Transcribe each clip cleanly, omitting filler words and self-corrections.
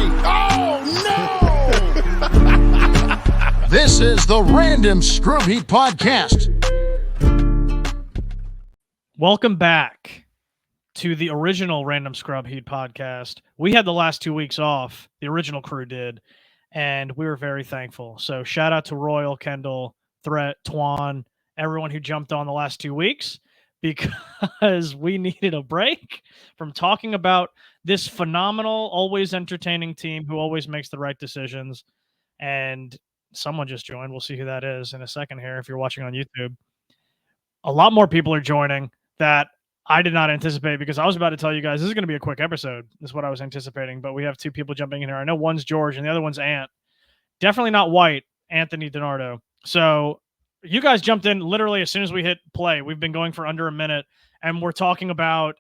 Oh, no! This is the Random Scrub Heat Podcast. Welcome back to the original Random Scrub Heat Podcast. We had the last 2 weeks off. The original crew did, and we were very thankful. So shout out to Royal, Kendall, Threat, Twan, everyone who jumped on the last 2 weeks, because we needed a break from talking about this phenomenal, always entertaining team who always makes the right decisions. And someone just joined. We'll see who that is in a second here if you're watching on YouTube. A lot more people are joining that I did not anticipate, because I was about to tell you guys this is going to be a quick episode. Is what I was anticipating, but we have two people jumping in here. I know one's George and the other one's Ant. Definitely not White, Anthony DiNardo. So you guys jumped in literally as soon as we hit play. We've been going for under a minute, and we're talking about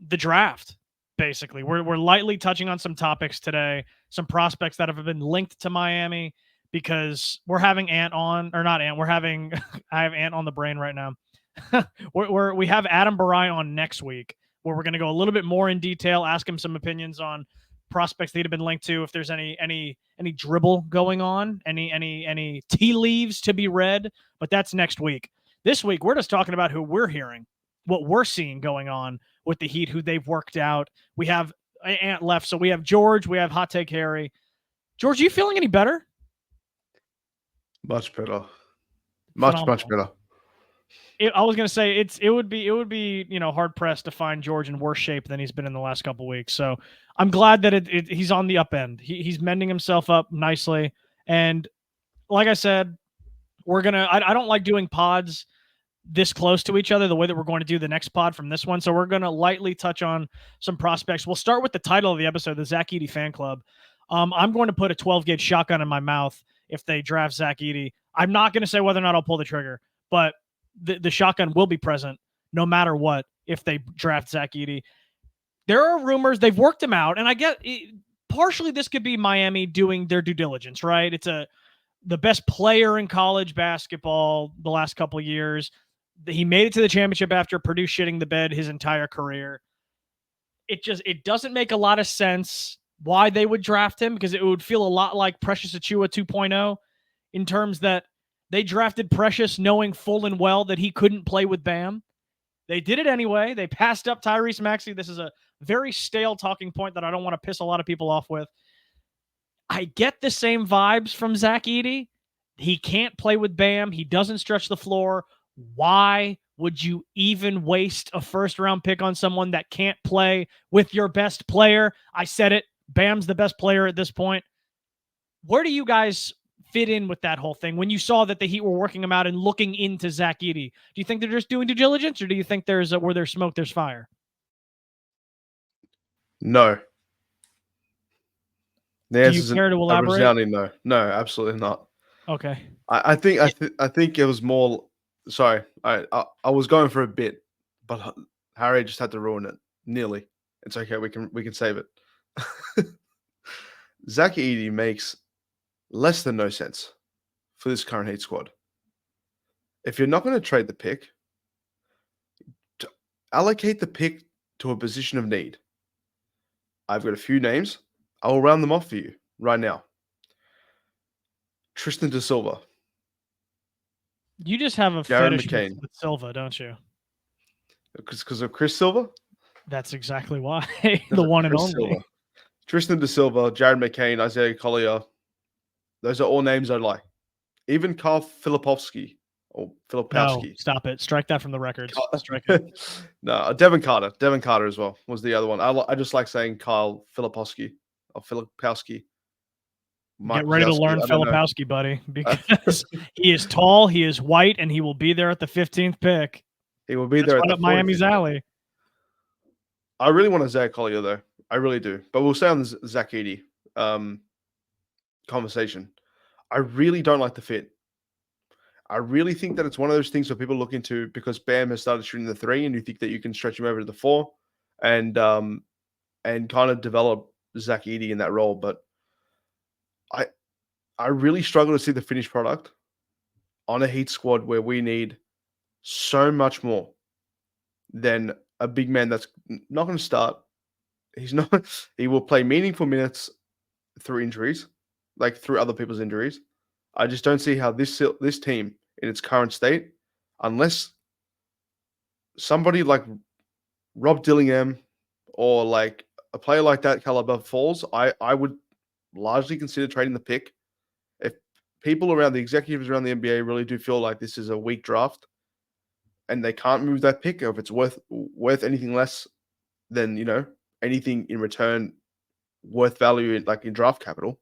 the draft. Basically, we're lightly touching on some topics today, some prospects that have been linked to Miami, because we're having Ant on, or not Ant. We're having I have Ant on the brain right now. we have Adam Barai on next week, where we're going to go a little bit more in detail, ask him some opinions on prospects that have been linked to, if there's any dribble going on, any tea leaves to be read, but that's next week. This week, we're just talking about who we're hearing, what we're seeing going on with the Heat, who they've worked out. We have Ant left, so we have George, we have Hot Take Harry. George, are you feeling any better? Much better. Much better. I was going to say it would be hard pressed to find George in worse shape than he's been in the last couple of weeks. So I'm glad that he's on the up end. He's mending himself up nicely. And like I said, I don't like doing pods this close to each other the way that we're going to do the next pod from this one. So we're going to lightly touch on some prospects. We'll start with the title of the episode, the Zach Edey fan club. I'm going to put a 12-gauge shotgun in my mouth if they draft Zach Edey. I'm not going to say whether or not I'll pull the trigger, but the shotgun will be present no matter what if they draft Zach Edey. There are rumors they've worked him out, and I get partially this could be Miami doing their due diligence, right? It's the best player in college basketball the last couple of years. He made it to the championship after Purdue shitting the bed his entire career. It doesn't make a lot of sense why they would draft him, because it would feel a lot like Precious Achiuwa 2.0 in terms that they drafted Precious knowing full and well that he couldn't play with Bam. They did it anyway. They passed up Tyrese Maxey. This is a very stale talking point that I don't want to piss a lot of people off with. I get the same vibes from Zach Edey. He can't play with Bam. He doesn't stretch the floor. Why would you even waste a first-round pick on someone that can't play with your best player? I said it. Bam's the best player at this point. Where do you guys fit in with that whole thing when you saw that the Heat were working him out and looking into Zach Edey? Do you think they're just doing due diligence, or do you think where there's smoke, there's fire? No. The answer is care to elaborate? Resounding no. No, absolutely not. Okay. I think it was more. Sorry, I was going for a bit, but Harry just had to ruin it. Nearly. It's okay. We can save it. Zach Edey makes less than no sense for this current Heat squad. If you're not going to trade the pick, to allocate the pick to a position of need. I've got a few names. I will round them off for you right now. Tristan Da Silva. You just have a Jared fetish McCain. with Silva, don't you? Because of Chris Silva? That's exactly why. The one and only. Silva. Tristan Da Silva, Jared McCain, Isaiah Collier. Those are all names I like. Even Carl Filipowski. Or Filipowski. No, stop it. Strike that from the records. Strike it. No, Devin Carter. Devin Carter as well was the other one. I just like saying Kyle Filipowski or Filipowski. Get ready to learn Filipowski, buddy, because he is tall, he is white, and he will be there at the 15th pick. He will be there at Miami's alley. I really want a Zach Collier, though. I really do. But we'll stay on the Zach Edey conversation. I really don't like the fit. I really think that it's one of those things where people look into because Bam has started shooting the 3, and you think that you can stretch him over to the 4 and kind of develop Zach Edey in that role. But I really struggle to see the finished product on a Heat squad where we need so much more than a big man that's not going to start. He will play meaningful minutes through injuries, like through other people's injuries. I just don't see how this team in its current state, unless somebody like Rob Dillingham or like a player like that caliber falls, I would largely consider trading the pick. If people around the executives around the NBA really do feel like this is a weak draft and they can't move that pick, or if it's worth anything less than anything in return worth value in draft capital,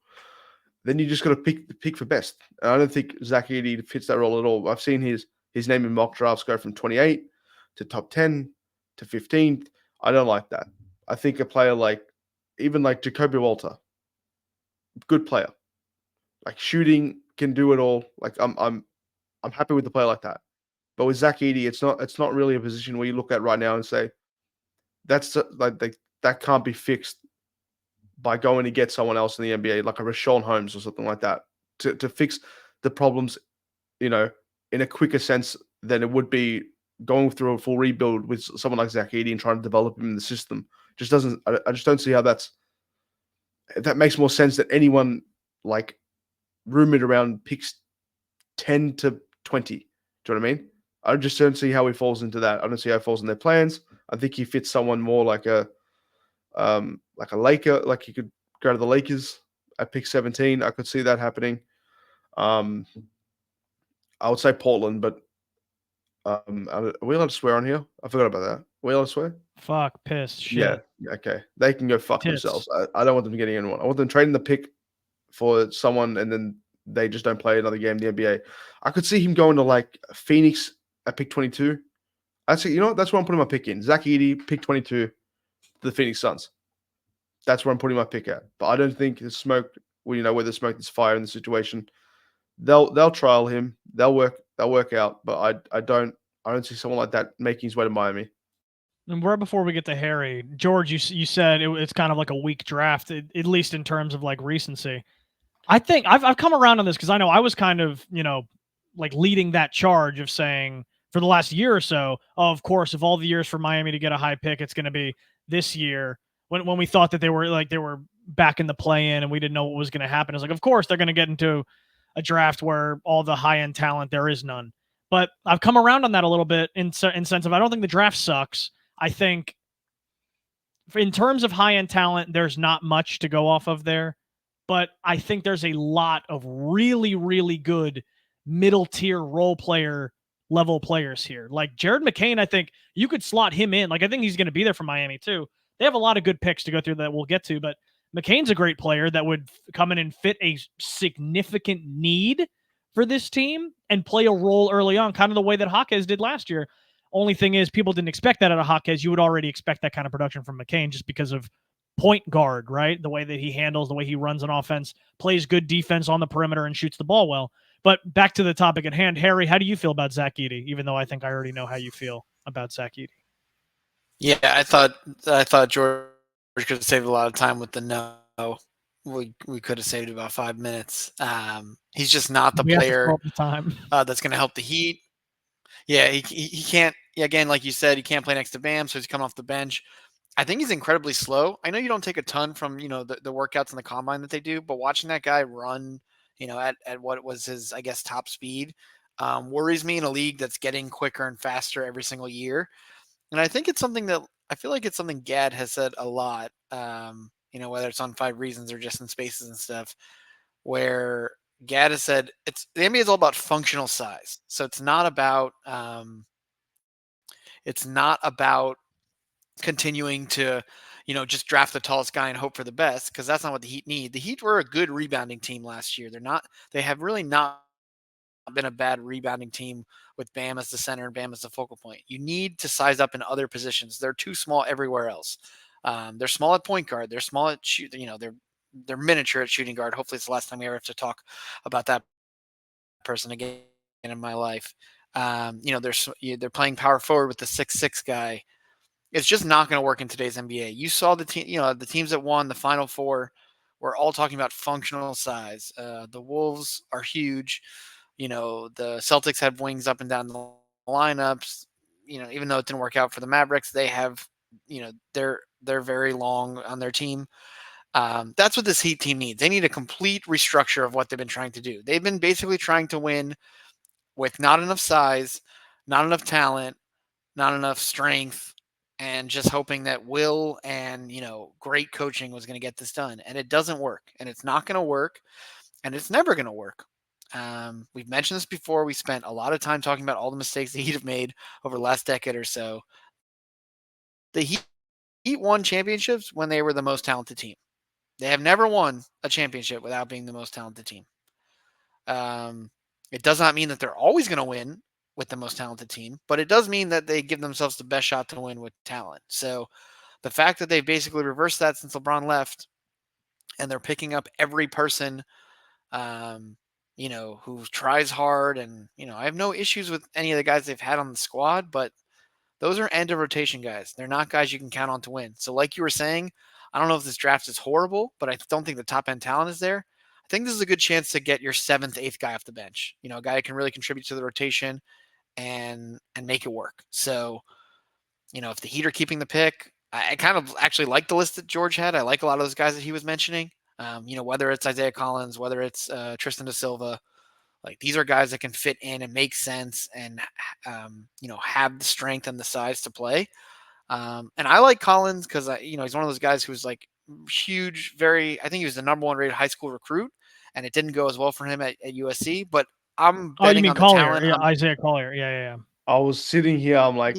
then you just got to pick for best. And I don't think Zach Edey fits that role at all. I've seen his name in mock drafts go from 28 to top 10 to 15. I don't like that. I think a player even like Jacoby Walter, good player, like shooting, can do it all. Like I'm happy with the player like that. But with Zach Edey, it's not really a position where you look at right now and say that's that can't be fixed by going to get someone else in the NBA, like a Rashawn Holmes or something like that, to fix the problems, in a quicker sense than it would be going through a full rebuild with someone like Zach Edey and trying to develop him in the system. Just doesn't. I just don't see how that makes more sense than anyone like rumored around picks 10 to 20. Do you know what I mean? I just don't see how he falls into that. I don't see how he falls in their plans. I think he fits someone more like a Laker, like he could go to the Lakers at pick 17. I could see that happening. I would say Portland, but are we allowed to swear on here? I forgot about that. Are we allowed to swear? Fuck, piss, shit. Yeah, okay. They can go fuck Tits. themselves. I don't want them getting anyone. I want them trading the pick for someone and then they just don't play another game in the NBA. I could see him going to like Phoenix at pick 22. That's where I'm putting my pick in. Zach Edey, pick 22, the Phoenix Suns. That's where I'm putting my pick at. But I don't think the smoke, where there's smoke, there's fire in the situation. They'll trial him. They'll work out. But I don't see someone like that making his way to Miami. And right before we get to Harry, George, you said it's kind of like a weak draft, at least in terms of like recency. I think I've come around on this because I know I was kind of like leading that charge of saying for the last year or so, oh, of course, of all the years for Miami to get a high pick, it's going to be this year. When we thought that they were back in the play-in and we didn't know what was going to happen, it's like, of course, they're going to get into a draft where all the high-end talent, there is none. But I've come around on that a little bit in sense of I don't think the draft sucks. I think in terms of high-end talent, there's not much to go off of there. But I think there's a lot of really, really good middle-tier role player level players here. Like Jared McCain, I think you could slot him in. Like I think he's going to be there for Miami too. They have a lot of good picks to go through that we'll get to, but McCain's a great player that would come in and fit a significant need for this team and play a role early on, kind of the way that Jaquez did last year. Only thing is, people didn't expect that out of Jaquez. You would already expect that kind of production from McCain just because of point guard, right? The way that he handles, the way he runs an offense, plays good defense on the perimeter, and shoots the ball well. But back to the topic at hand, Harry, how do you feel about Zach Edey? Even though I think I already know how you feel about Zach Edey. Yeah, I thought George could have saved a lot of time with the no. We could have saved about 5 minutes. He's just not the player that's going to help the Heat. Yeah, he can't. Again, like you said, he can't play next to Bam, so he's coming off the bench. I think he's incredibly slow. I know you don't take a ton from the workouts in the combine that they do, but watching that guy run, at what was his, I guess, top speed, worries me in a league that's getting quicker and faster every single year. And I think it's something that I feel like it's something Gad has said a lot, whether it's on 5 Reasons or just in Spaces and stuff, where Gad has said the NBA is all about functional size. So it's not about continuing to, just draft the tallest guy and hope for the best, because that's not what the Heat need. The Heat were a good rebounding team last year. They have really not been a bad rebounding team with Bam as the center and Bam as the focal point. You need to size up in other positions. They're too small everywhere else. They're small at point guard. They're small at shoot. They're miniature at shooting guard. Hopefully, it's the last time we ever have to talk about that person again in my life. They're playing power forward with the 6'6" guy. It's just not going to work in today's NBA. You saw the teams that won the Final Four were all talking about functional size. The Wolves are huge. The Celtics have wings up and down the lineups. Even though it didn't work out for the Mavericks, they have, they're very long on their team. That's what this Heat team needs. They need a complete restructure of what they've been trying to do. They've been basically trying to win with not enough size, not enough talent, not enough strength, and just hoping that will and great coaching was going to get this done. And it doesn't work, and it's not going to work, and it's never going to work. We've mentioned this before. We spent a lot of time talking about all the mistakes the Heat have made over the last decade or so. The Heat won championships when they were the most talented team. They have never won a championship without being the most talented team. It does not mean that they're always going to win with the most talented team, but it does mean that they give themselves the best shot to win with talent. So the fact that they've basically reversed that since LeBron left, and they're picking up every person, who tries hard, and I have no issues with any of the guys they've had on the squad, but those are end of rotation guys. They're not guys you can count on to win. So like you were saying, I don't know if this draft is horrible, but I don't think the top end talent is there. I think this is a good chance to get your 7th, 8th guy off the bench. A guy who can really contribute to the rotation and make it work. So, if the Heat are keeping the pick, I kind of actually like the list that George had. I like a lot of those guys that he was mentioning. Whether it's Isaiah Collins, whether it's Tristan da Silva, like these are guys that can fit in and make sense and have the strength and the size to play. And I like Collins because he's one of those guys who's like huge, I think he was the number 1 rated high school recruit, and it didn't go as well for him at USC. But I'm betting you mean on the Collier? talent. Yeah, Isaiah Collier. Yeah. I was sitting here. I'm like,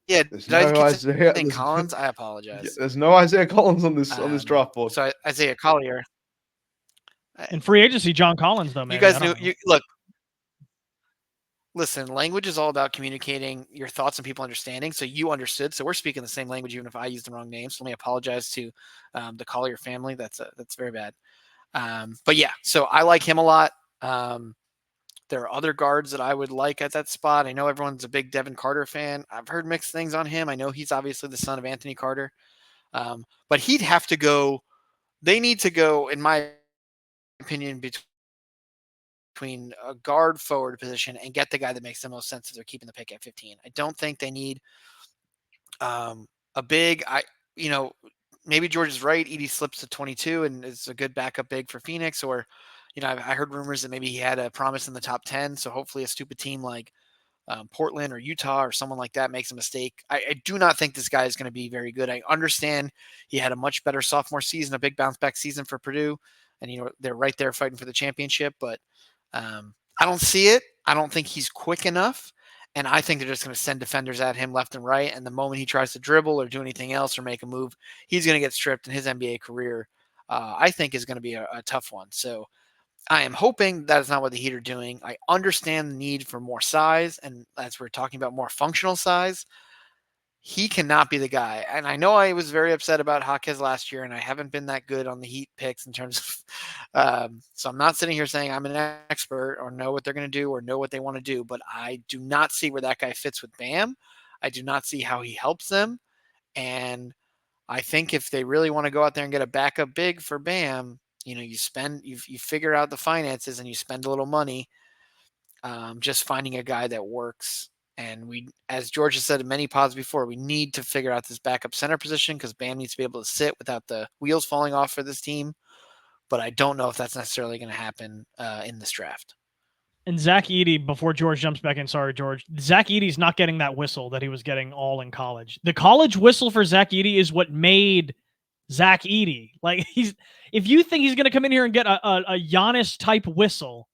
Yeah, there's did I no keep Isaiah saying Collins? I apologize. There's no Isaiah Collins on this draft board. So Isaiah Collier. In free agency, John Collins, though, maybe. You guys knew. Look, listen, language is all about communicating your thoughts and people understanding. So you understood. So we're speaking the same language, even if I used the wrong name. So let me apologize to the Collier family. That's very bad. But yeah, so I like him a lot. There are other guards that I would like at that spot. I know everyone's a big Devin Carter fan. I've heard mixed things on him. I know he's obviously the son of Anthony Carter. But he'd have to go. They need to go, in my opinion, between a guard forward position and get the guy that makes the most sense if they're keeping the pick at 15. I don't think they need a big. Maybe George is right. Edey slips to 22 and is a good backup big for Phoenix. Or, I heard rumors that maybe he had a promise in the top 10. So hopefully a stupid team like Portland or Utah or someone like that makes a mistake. I do not think this guy is going to be very good. I understand he had a much better sophomore season, a big bounce back season for Purdue. And, they're right there fighting for the championship. But I don't see it. I don't think he's quick enough. And I think they're just going to send defenders at him left and right. And the moment he tries to dribble or do anything else or make a move, he's going to get stripped. And his NBA career, I think, is going to be a tough one. So I am hoping that is not what the Heat are doing. I understand the need for more size. And as we're talking about more functional size, he cannot be the guy. And I know I was very upset about Jaquez last year, and I haven't been that good on the Heat picks in terms of so I'm not sitting here saying I'm an expert or know what they're going to do or know what they want to do, but I do not see where that guy fits with Bam. I do not see how he helps them. And I think if they really want to go out there and get a backup big for Bam, you figure out the finances and you spend a little money just finding a guy that works. And we, as George has said in many pods before, we need to figure out this backup center position because Bam needs to be able to sit without the wheels falling off for this team. But I don't know if that's necessarily going to happen in this draft. And Zach Edey, before George jumps back in, sorry, George, Zach Edey's not getting that whistle that he was getting all in college. The college whistle for Zach Edey is what made Zach Edey. Like, if you think he's going to come in here and get a Giannis type whistle,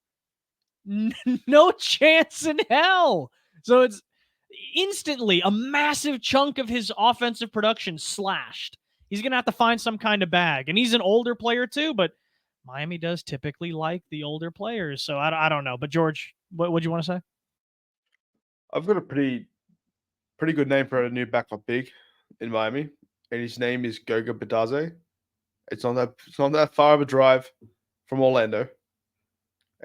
no chance in hell. So it's instantly a massive chunk of his offensive production slashed. He's going to have to find some kind of bag. And he's an older player too, but Miami does typically like the older players. So I don't know. But George, what do you want to say? I've got a pretty good name for a new backup big in Miami, and his name is Goga Bitadze. It's not that far of a drive from Orlando.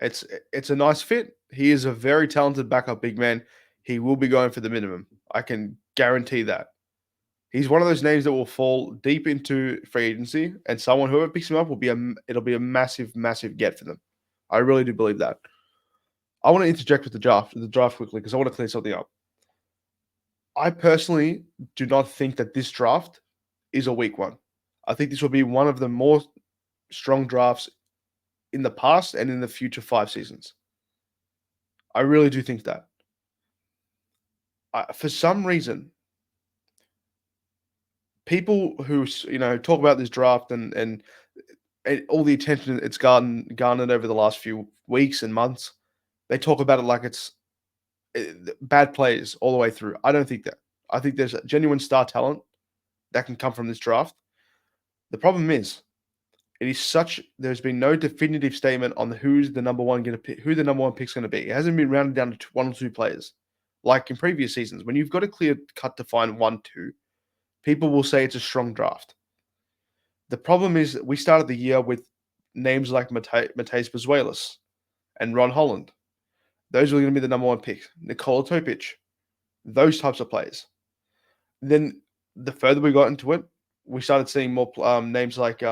It's a nice fit. He is a very talented backup big man. He will be going for the minimum. I can guarantee that. He's one of those names that will fall deep into free agency, and whoever picks him up it'll be a massive, massive get for them. I really do believe that. I want to interject with the draft quickly because I want to clear something up. I personally do not think that this draft is a weak one. I think this will be one of the more strong drafts in the past and in the future 5 seasons. I really do think that. For some reason, people who talk about this draft and all the attention it's garnered over the last few weeks and months, they talk about it like it's bad players all the way through. I don't think that. I think there's a genuine star talent that can come from this draft. The problem is, there's been no definitive statement on who's the number one who the number one pick's going to be. It hasn't been rounded down to 1 or 2 players, like in previous seasons. When you've got a clear cut to find 1, 2, people will say it's a strong draft. The problem is that we started the year with names like Mateus Bazuelos and Ron Holland. Those are going to be the number 1 pick. Nikola Topic, those types of players. Then the further we got into it, we started seeing more names like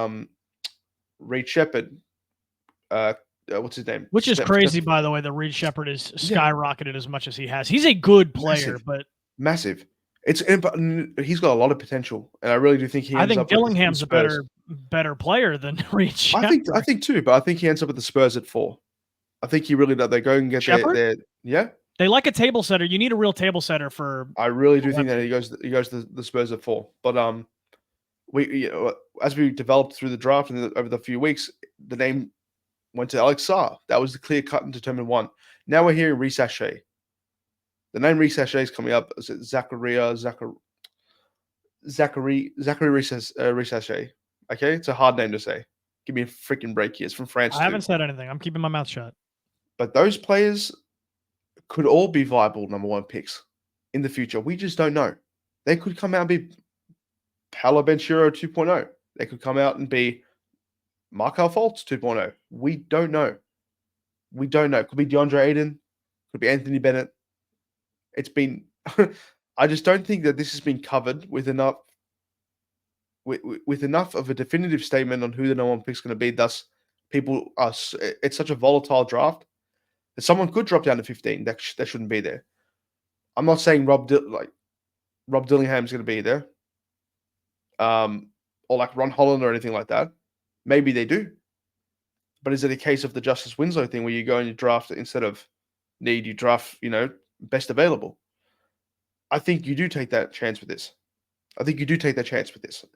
Reed Shepherd. What's his name? Which is crazy, by the way, that Reed Shepherd is skyrocketed as much as he has. He's a good player, but massive. He's got a lot of potential, and I really do think he. I think Dillingham's a better player than Reed Shepherd. I think too, but I think he ends up at the Spurs at 4. I think he really does. They go and get their They like a table setter. You need a real table setter for. I really do think that he goes to the Spurs at 4. But as we developed through the draft and over the few weeks, the name went to Alex Sarr. That was the clear cut and determined one. Now we're hearing Reece Ashe. The name Reece Ashe is coming up. Is it Zachary Reece Ashe? Okay, it's a hard name to say. Give me a freaking break here. It's from France. I haven't said anything. I'm keeping my mouth shut. But those players could all be viable number 1 picks in the future. We just don't know. They could come out and be Paolo Banchero 2.0. They could come out and be Markel Fultz 2.0. We don't know. It could be DeAndre Ayton. Could be Anthony Bennett. It's been... I just don't think that this has been covered with enough of a definitive statement on who the number 1 pick is going to be. Thus, it's such a volatile draft that someone could drop down to 15 that shouldn't be there. I'm not saying Rob Dillingham's going to be there, or like Ron Holland or anything like that. Maybe they do, but is it a case of the Justice Winslow thing where you go and you draft instead of need, you draft best available? I think you do take that chance with this.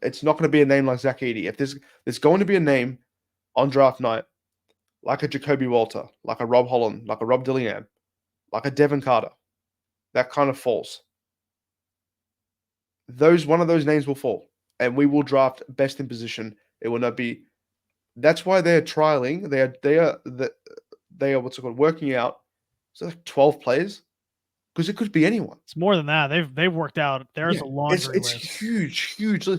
It's not going to be a name like Zach Edey. If there's going to be a name on draft night, like a Jacoby Walter, like a Rob Holland, like a Rob Dillingham, like a Devin Carter, that kind of falls. One of those names will fall, and we will draft best in position. It will not be. That's why they're trialing. They are what's it called, working out. So like 12 players, because it could be anyone. It's more than that. They've worked out. There's a laundry list. It's huge.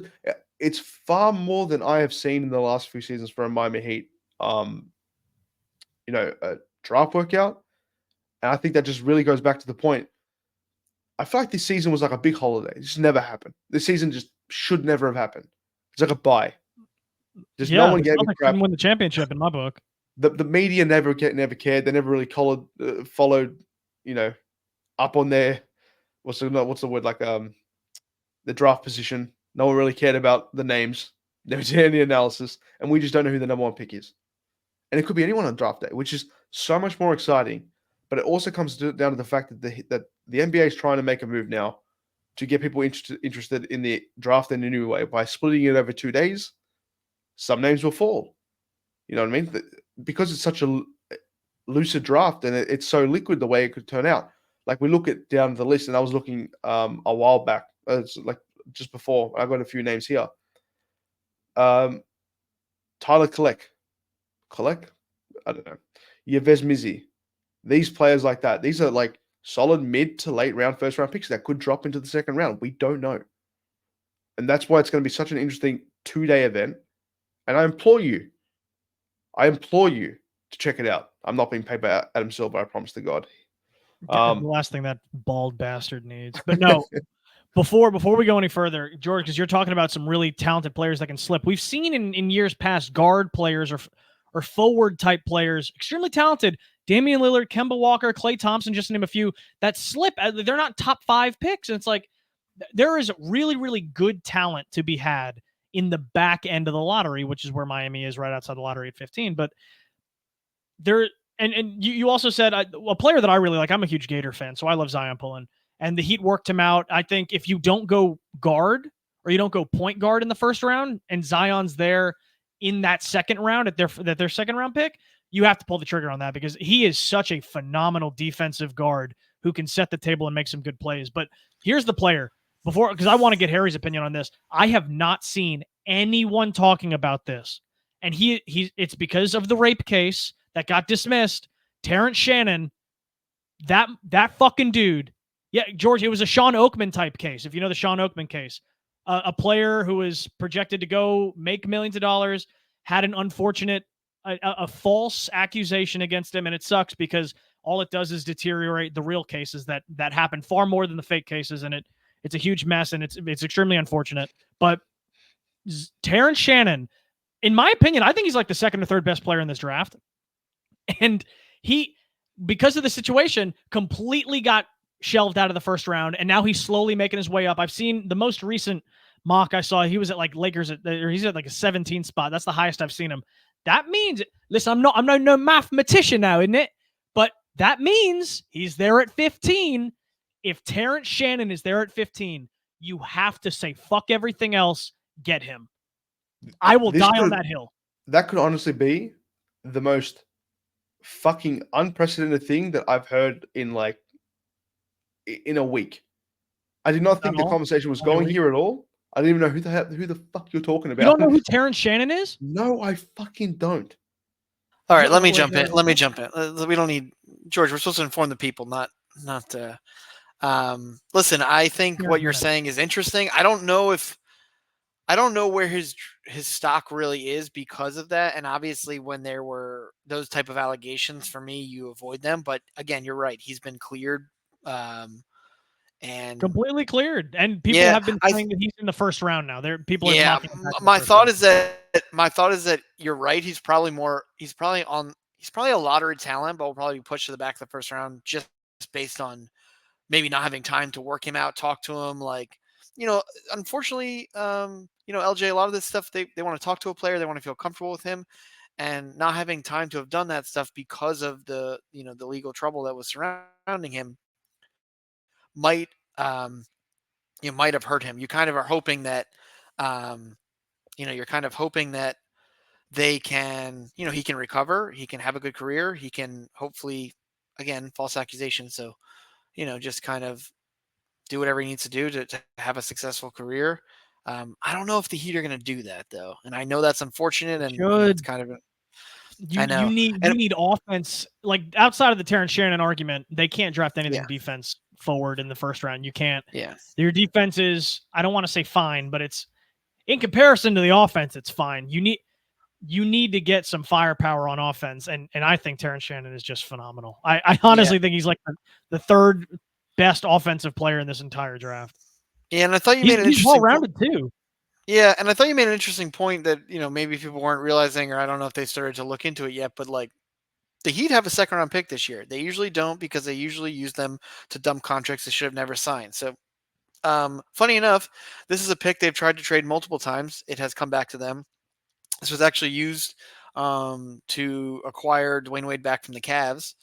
It's far more than I have seen in the last few seasons for a Miami Heat. A draft workout, and I think that just really goes back to the point. I feel like this season was like a big holiday. This never happened. This season just should never have happened. It's like a bye. No one gave a crap. Win the championship in my book. The media never cared. They never really followed. Up on their what's the word, like the draft position. No one really cared about the names. Never did any analysis, and we just don't know who the number 1 pick is. And it could be anyone on draft day, which is so much more exciting. But it also comes down to the fact that the NBA is trying to make a move now to get people interested in the draft in a new way by splitting it over 2 days. Some names will fall. You know what I mean? Because it's such a lucid draft and it's so liquid the way it could turn out. Like we look at down the list, and I was looking a while back. It's like just before. I've got a few names here. Tyler Kolek. I don't know. Yves Mizzi. These players like that. These are like solid mid to late round, first round picks that could drop into the second round. We don't know. And that's why it's going to be such an interesting 2-day event. And I implore you to check it out. I'm not being paid by Adam Silver, I promise to God. The last thing that bald bastard needs. But no, before we go any further, George, because you're talking about some really talented players that can slip. We've seen in years past guard players or forward type players, extremely talented. Damian Lillard, Kemba Walker, Klay Thompson, just to name a few, that slip. They're not top 5 picks. And it's like there is really, really good talent to be had in the back end of the lottery, which is where Miami is, right outside the lottery at 15. But there, and you also said a player that I really like. I'm a huge Gator fan, so I love Zion Pullen. And the Heat worked him out. I think if you don't go guard or you don't go point guard in the first round, and Zion's there in that second round at their second round pick, you have to pull the trigger on that because he is such a phenomenal defensive guard who can set the table and make some good plays. But here's the player because I want to get Harry's opinion on this. I have not seen anyone talking about this, and it's because of the rape case that got dismissed. Terrence Shannon, that fucking dude. Yeah, George, it was a Sean Oakman type case. If you know the Sean Oakman case, a player who was projected to go make millions of dollars had an unfortunate, a false accusation against him, and it sucks because all it does is deteriorate the real cases that happen far more than the fake cases, and it's a huge mess, and it's extremely unfortunate. But Terrence Shannon, in my opinion, I think he's like the second or third best player in this draft, and he, because of the situation, completely got shelved out of the first round, and now he's slowly making his way up. I've seen the most recent mock I saw, he was at like Lakers or he's at like a 17 spot. That's the highest I've seen him. That means, listen, I'm no mathematician now, isn't it? But that means he's there at 15. If Terrence Shannon is there at 15, you have to say fuck everything else, get him. I will die on that hill. That could honestly be the most fucking unprecedented thing that I've heard in a week. I did not think the conversation was going here at all. I didn't even know who the fuck you're talking about. You don't know who Terrence Shannon is? No, I fucking don't. All right, let me jump in. Let me jump in. We don't need George. We're supposed to inform the people, not. Listen, I think what you're saying is interesting. I don't know where his stock really is because of that. And obviously, when there were those type of allegations, for me, you avoid them. But again, you're right. He's been cleared. And completely cleared, and people have been saying that he's in the first round now. People are mocking him. My thought is that you're right. He's probably a lottery talent, but will probably be pushed to the back of the first round just based on maybe not having time to work him out, talk to him. Unfortunately, LJ, a lot of this stuff they want to talk to a player, they want to feel comfortable with him, and not having time to have done that stuff because of the legal trouble that was surrounding him might have hurt him. You kind of are hoping that they can, he can recover, he can have a good career, he can hopefully, again, false accusation, so just kind of do whatever he needs to do to have a successful career. I don't know if the Heat are going to do that though, and I know that's unfortunate, and it's kind of you need offense. Like outside of the Terrence Shannon argument, they can't draft anything defense forward in the first round. You can't. Yeah. Your defense is, I don't want to say fine, but it's in comparison to the offense, it's fine. You need to get some firepower on offense, and I think Terrence Shannon is just phenomenal. I honestly think he's like the third best offensive player in this entire draft. Yeah, and I thought you made an interesting well-rounded too. Yeah, and I thought you made an interesting point that, maybe people weren't realizing, or I don't know if they started to look into it yet, but the Heat have a second-round pick this year. They usually don't because they usually use them to dump contracts they should have never signed. So, funny enough, this is a pick they've tried to trade multiple times. It has come back to them. This was actually used to acquire Dwayne Wade back from the Cavs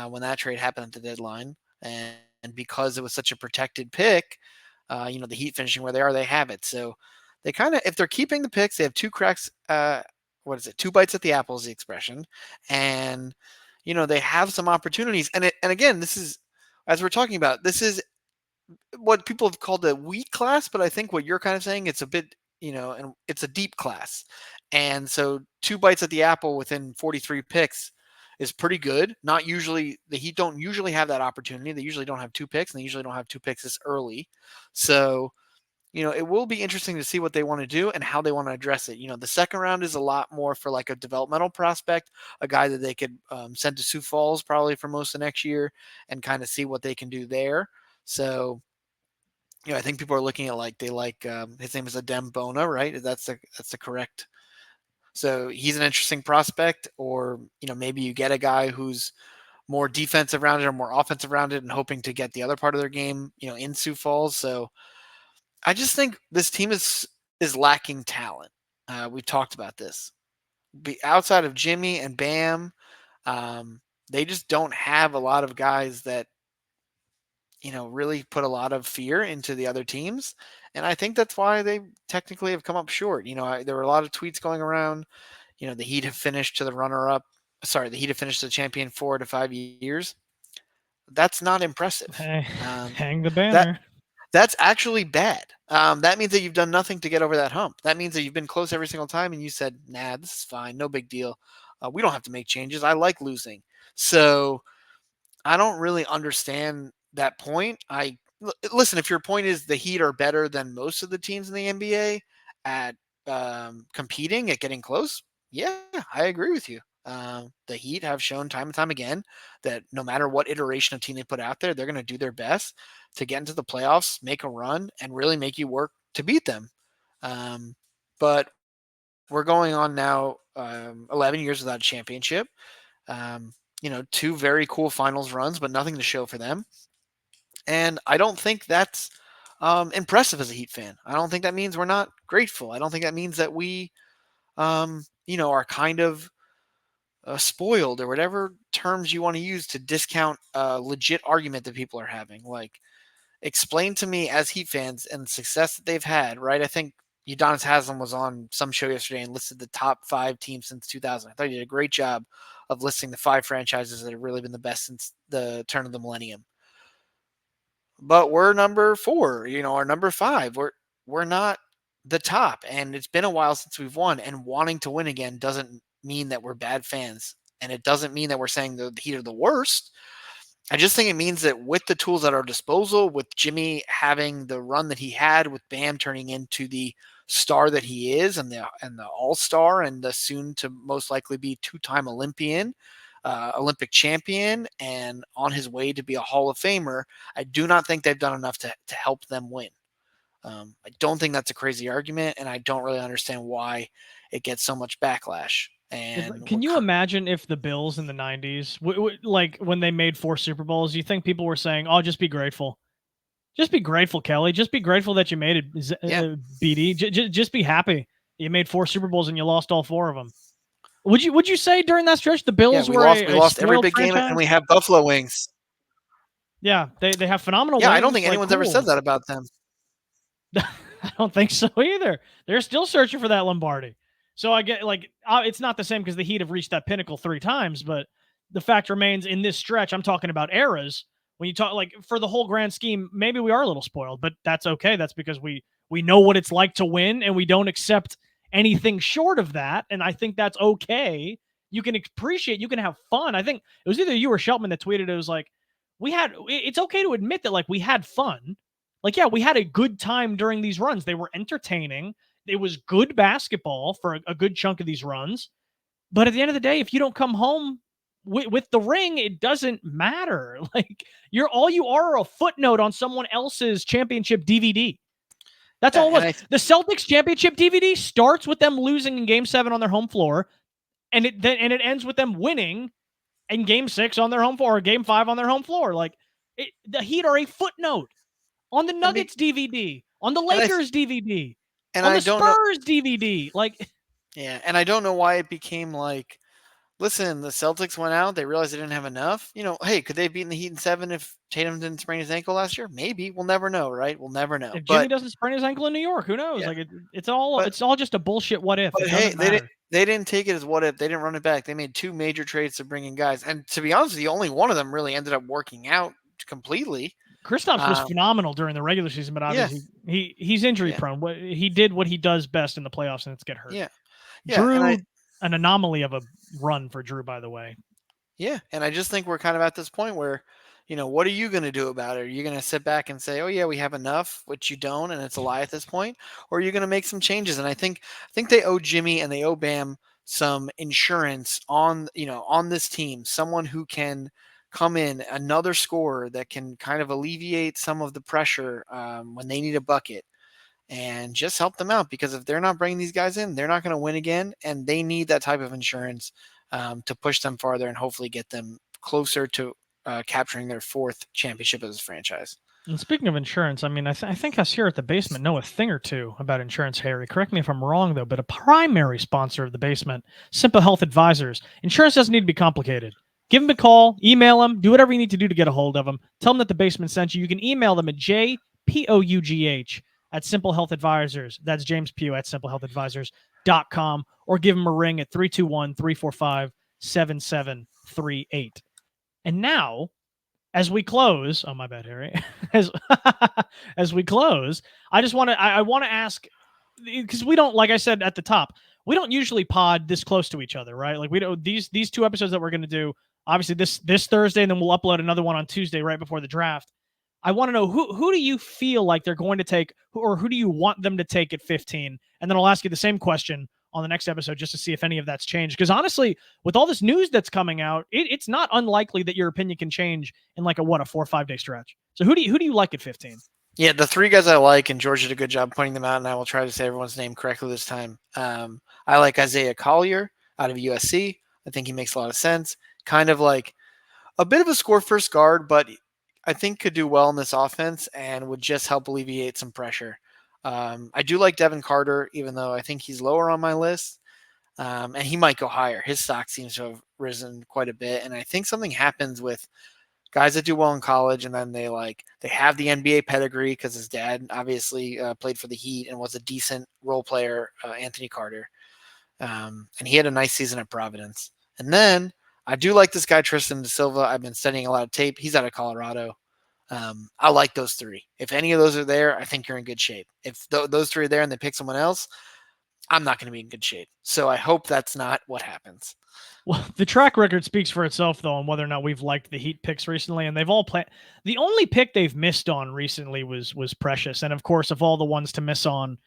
when that trade happened at the deadline. And because it was such a protected pick, the Heat finishing where they are, they have it. So they kind of, if they're keeping the picks, they have two cracks. Two bites at the apple is the expression. And, they have some opportunities. And again, this is, as we're talking about, this is what people have called a weak class, but I think what you're kind of saying, it's a bit, and it's a deep class. And so 2 bites at the apple within 43 picks is pretty good. Not usually, the Heat don't usually have that opportunity. They usually don't have 2 picks, and they usually don't have 2 picks this early. So, it will be interesting to see what they want to do and how they want to address it. The second round is a lot more for like a developmental prospect, a guy that they could send to Sioux Falls probably for most of next year and kind of see what they can do there. So, I think people are looking at his name is Adem Bona, right? That's the correct. So he's an interesting prospect, or, maybe you get a guy who's more defensive rounded or more offensive rounded and hoping to get the other part of their game, in Sioux Falls. So I just think this team is is lacking talent. We've talked about this. Outside of Jimmy and Bam, they just don't have a lot of guys that really put a lot of fear into the other teams. And I think that's why they technically have come up short. There were a lot of tweets going around. The Heat have finished to the runner-up. Sorry, the Heat have finished the champion 4 to 5 years. That's not impressive. Hang the That banner. that's actually bad. That means that you've done nothing to get over that hump. That means that you've been close every single time, and you said, "Nah, this is fine, no big deal. We don't have to make changes. I like losing." So I don't really understand that point. Listen, if your point is the Heat are better than most of the teams in the NBA at competing, at getting close, yeah, I agree with you. The Heat have shown time and time again that no matter what iteration of team they put out there, they're going to do their best to get into the playoffs, make a run, and really make you work to beat them. But we're going on now 11 years without a championship. 2 very cool finals runs, but nothing to show for them. And I don't think that's impressive as a Heat fan. I don't think that means we're not grateful. I don't think that means that we, are kind of spoiled or whatever terms you want to use to discount a legit argument that people are having. Like, explain to me as Heat fans and the success that they've had, right? I think Udonis Haslam was on some show yesterday and listed the top 5 teams since 2000. I thought he did a great job of listing the 5 franchises that have really been the best since the turn of the millennium. But we're number 4, or number 5. We're not the top, and it's been a while since we've won. And wanting to win again doesn't mean that we're bad fans, and it doesn't mean that we're saying the Heat are the worst. I just think it means that with the tools at our disposal, with Jimmy having the run that he had, with Bam turning into the star that he is, and the all-star, and the soon to most likely be 2-time Olympian, Olympic champion, and on his way to be a Hall of Famer, I do not think they've done enough to help them win. I don't think that's a crazy argument, and I don't really understand why it gets so much backlash. And Can you imagine if the Bills in the 90s, like when they made 4 Super Bowls, you think people were saying, "Oh, just be grateful. Just be grateful, Kelly. Just be grateful that you made it, BD. Just be happy. You made 4 Super Bowls and you lost all 4 of them." Would you say during that stretch the Bills we were lost every spoiled big franchise? game, and we have Buffalo wings. Yeah, they have phenomenal Yeah, wings. I don't think anyone's ever said that about them. I don't think so either. They're still searching for that Lombardi. So I get it's not the same because the Heat have reached that pinnacle 3 times, but the fact remains in this stretch, I'm talking about eras. When you talk for the whole grand scheme, maybe we are a little spoiled, but that's okay. That's because we know what it's like to win and we don't accept anything short of that. And I think that's okay. You can appreciate, you can have fun. I think it was either you or Sheltman that tweeted, it was like, it's okay to admit that we had fun. Yeah, we had a good time during these runs. They were entertaining. It was good basketball for a good chunk of these runs. But at the end of the day, if you don't come home with the ring, it doesn't matter. You are a footnote on someone else's championship DVD. That's all it was. The Celtics championship DVD starts with them losing in Game 7 on their home floor, and it ends with them winning in Game 6 on their home floor, or Game 5 on their home floor. The Heat are a footnote on the Nuggets DVD, on the Lakers DVD, on the Spurs DVD. Yeah, and I don't know why it became listen, the Celtics went out. They realized they didn't have enough. Hey, could they have beaten the Heat in 7 if Tatum didn't sprain his ankle last year? Maybe. We'll never know, right? We'll never know. If Jimmy doesn't sprain his ankle in New York, who knows? Yeah. It's all just a bullshit what if. But hey, they didn't take it as what if. They didn't run it back. They made 2 major trades to bring in guys. And to be honest with you, only one of them really ended up working out completely. Kristaps was phenomenal during the regular season, but obviously he's injury prone. He did what he does best in the playoffs, and it's get hurt. Yeah. Drew, an anomaly of a run for Drew, by the way. Yeah, and I just think we're kind of at this point where, what are you going to do about it? Are you going to sit back and say, "Oh yeah, we have enough," which you don't, and it's a lie at this point, or are you going to make some changes? And I think they owe Jimmy and they owe Bam some insurance on this team, someone who can come in, another scorer that can kind of alleviate some of the pressure when they need a bucket. And just help them out, because if they're not bringing these guys in, they're not going to win again, and they need that type of insurance to push them farther and hopefully get them closer to capturing their 4th championship as a franchise. And speaking of insurance, I mean, I think us here at the basement know a thing or two about insurance, Harry. Correct me if I'm wrong, though, but a primary sponsor of the basement, Simple Health Advisors. Insurance doesn't need to be complicated. Give them a call, email them, do whatever you need to do to get a hold of them. Tell them that the basement sent you. You can email them at jpough at Simple Health Advisors. That's James Pugh at simplehealthadvisors.com, or give them a ring at 321-345-7738. And now, as we close, oh my bad, Harry. As we close, I just want to I want to ask, because we don't, like I said at the top, we don't usually pod this close to each other, right? Like we don't, these 2 episodes that we're going to do, obviously this Thursday, and then we'll upload another one on Tuesday right before the draft. I want to know who do you feel like they're going to take, or who do you want them to take at 15? And then I'll ask you the same question on the next episode just to see if any of that's changed. Because honestly, with all this news that's coming out, it's not unlikely that your opinion can change in like a 4 or 5 day stretch. So who do you like at 15? Yeah, the 3 guys I like, and George did a good job pointing them out, and I will try to say everyone's name correctly this time. I like Isaiah Collier out of USC. I think he makes a lot of sense. Kind of like a bit of a score first guard, but I think could do well in this offense and would just help alleviate some pressure. I do like Devin Carter, even though I think he's lower on my list. And he might go higher. His stock seems to have risen quite a bit. And I think something happens with guys that do well in college, and then they have the NBA pedigree because his dad obviously played for the Heat and was a decent role player, Anthony Carter. And he had a nice season at Providence. And then I do like this guy, Tristan Da Silva. I've been studying a lot of tape. He's out of Colorado. I like those 3. If any of those are there, I think you're in good shape. If those 3 are there and they pick someone else, I'm not going to be in good shape. So I hope that's not what happens. Well, the track record speaks for itself, though, on whether or not we've liked the Heat picks recently, and they've all played. The only pick they've missed on recently was Precious, and of course, of all the ones to miss on,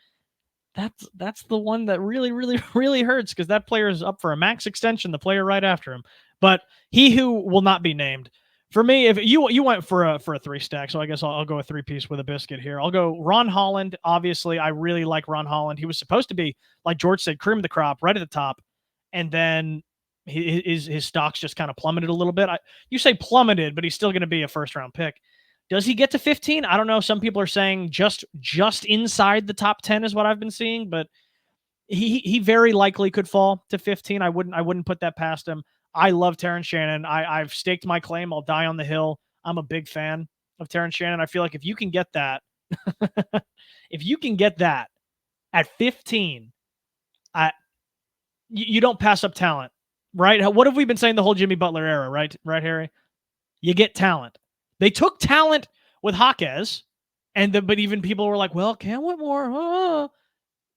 that's the one that really, really, really hurts, because that player is up for a max extension. The player right after him, but he who will not be named. For me, if you went for a 3 stack, so I guess I'll go a 3-piece with a biscuit here. I'll go Ron Holland. Obviously, I really like Ron Holland. He was supposed to be, like George said, cream of the crop, right at the top, and then his stocks just kind of plummeted a little bit. You say plummeted, but he's still going to be a first-round pick. Does he get to 15? I don't know. Some people are saying just inside the top 10 is what I've been seeing, but he very likely could fall to 15. I wouldn't put that past him. I love Terrence Shannon. I've staked my claim. I'll die on the hill. I'm a big fan of Terrence Shannon. I feel like if you can get that, at 15, you don't pass up talent, right? What have we been saying the whole Jimmy Butler era, right, Harry? You get talent. They took talent with Jaquez, but even people were like, well, Cam Whitmore,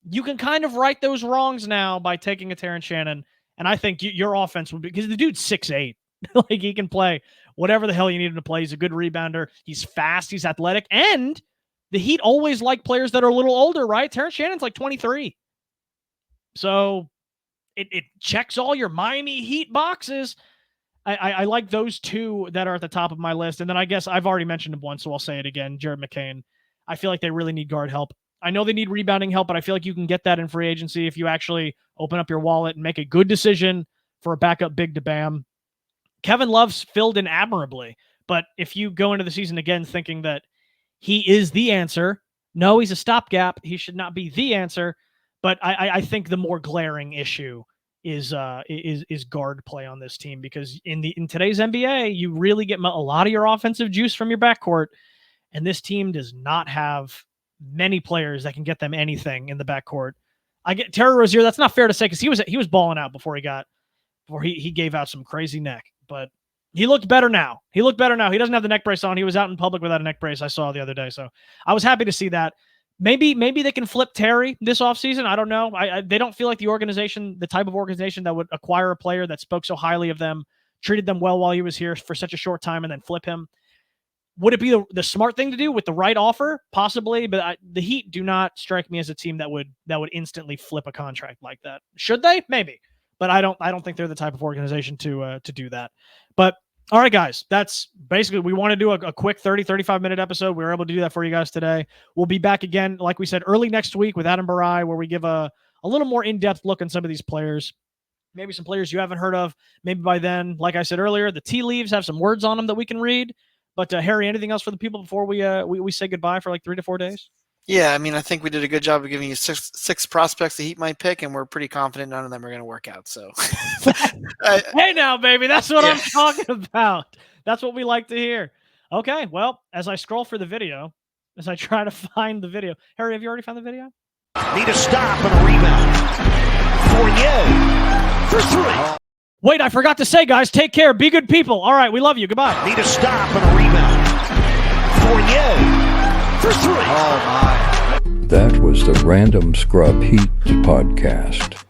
you can kind of right those wrongs now by taking a Terrence Shannon. And I think your offense would be, because the dude's 6'8". Like, he can play whatever the hell you need him to play. He's a good rebounder. He's fast. He's athletic. And the Heat always like players that are a little older, right? Terrence Shannon's like 23. So it checks all your Miami Heat boxes. I like those 2 that are at the top of my list. And then I guess I've already mentioned him once, so I'll say it again. Jared McCain. I feel like they really need guard help. I know they need rebounding help, but I feel like you can get that in free agency if you actually open up your wallet and make a good decision for a backup big to Bam. Kevin Love's filled in admirably, but if you go into the season again thinking that he is the answer, no, he's a stopgap. He should not be the answer. But I think the more glaring issue is guard play on this team, because in today's NBA, you really get a lot of your offensive juice from your backcourt, and this team does not have many players that can get them anything in the backcourt. I get Terry Rozier. That's not fair to say, because he was balling out before he gave out some crazy neck, but he looked better now. He doesn't have the neck brace on. He was out in public without a neck brace, I saw the other day. So I was happy to see that. Maybe they can flip Terry this offseason. I don't know. They don't feel like the type of organization that would acquire a player that spoke so highly of them, treated them well while he was here for such a short time, and then flip him. Would it be the smart thing to do with the right offer? Possibly, but the Heat do not strike me as a team that would instantly flip a contract like that. Should they? Maybe, but I don't think they're the type of organization to do that. But all right, guys, that's basically, we want to do a quick 30-35 minute episode. We were able to do that for you guys today. We'll be back again, like we said, early next week with Adam Barai, where we give a little more in-depth look on some of these players. Maybe some players you haven't heard of. Maybe by then, like I said earlier, the tea leaves have some words on them that we can read. But Harry, anything else for the people before we say goodbye for like 3 to 4 days? Yeah, I mean, I think we did a good job of giving you six prospects the Heat might pick, and we're pretty confident none of them are going to work out. So, hey now, baby, that's what I'm talking about. That's what we like to hear. Okay, well, as I scroll for the video, as I try to find the video, Harry, have you already found the video? Need a stop and a rebound. Fournier for 3. Wait, I forgot to say, guys, take care. Be good people. All right, we love you. Goodbye. Need a stop and a rebound. Fournier for 3. That was the Random Scrub Heat podcast.